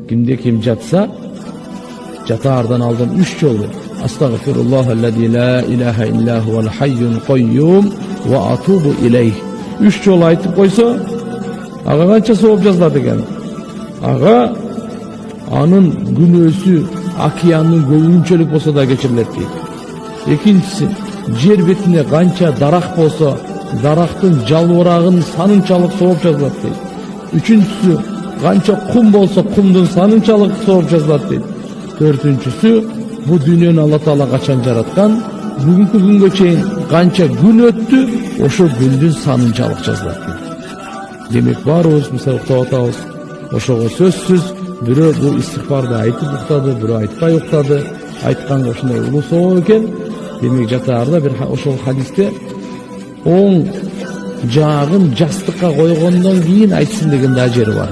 Kimde kim jatsa jatаарdan aldın 3 jolu. Estağfirullahellezî la ilahe illa huvel hayyul kayyum ve atubu ileyh. 3 jol aytıp koysa, ağa kança sowap yazıladi eкен. Ağa anın günөөsü океандын көбүнчөлүк болсо да кечирилет дейт. Экинчиси, жер бетине канча дарак болсо, дарактын жалбырагынын санынчалык сowap жазылат дейт. Үчүнчүсү, канча кум болсо, кумдун санынчалык сowap жазылат дейт. Төртүнчүсү, bu дүйнөнү Алла Таала качан жараткан, бүгүнкү күнгө чейин канча күн өттү, ошо күндүн санынчалык жазылат дейт. Демек баарыбыз мисалы уктап атабыз. Ошого сөзсүз бирөө бул истигфарды айтып уктады, бирөө айтпай уктады. Айтканга ушундай улуу сowap экен. Демек жатаарда бир ошол хадисте оң жаагын жастыкка койгондон кийин айтсын деген да жери бар.